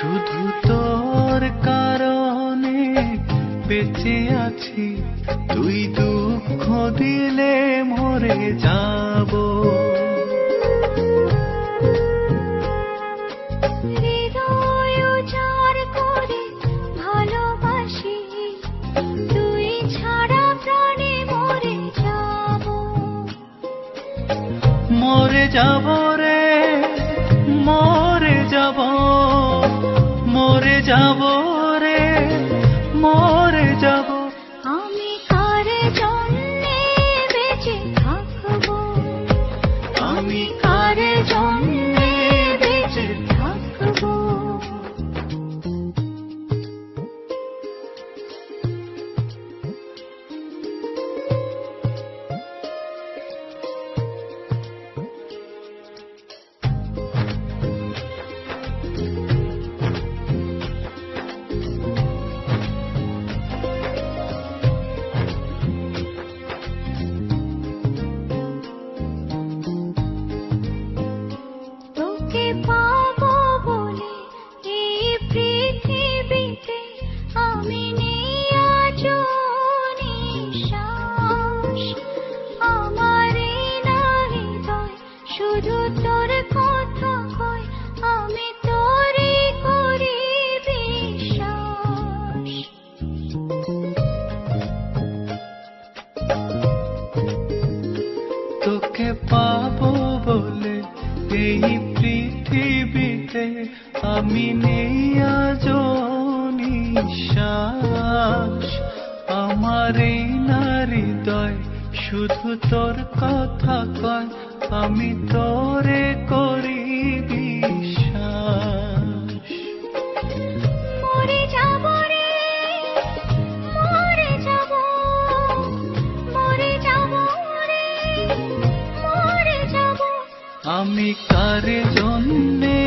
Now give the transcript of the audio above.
শুধু তোর কারণে বেঁচে আছি, তুই দুঃখ দিলে মরে যাব। হৃদয় উজাড় করে ভালোবাসি, তুই ছাড়া প্রাণে মরে যাব। মরে যাব রে, মরে যাব, মরে যাব রে, মরে যাব। আমি কার জন্যে বেঁচে থাকবো, আমি কার জন্যে বেঁচে থাকবো। তোকে পাবো বলে এই পৃথিবীতে আমি নেই আজও নিঃশ্বাস। আমার এই না হৃদয় শুধু তোর কথা কয়, আমি তোরে করি বিশ্বাস। তোকে পাবো বলে এই পৃথিবীতে আমি নেই আজও নিঃশ্বাস। আমার এই না হৃদয় শুধু তোর কথা কয়, আমি তোরে করি বিশ্বাস। মরে যাব রে, মরে যাব, মরে যাব রে, মরে যাব। আমি কার জন্যে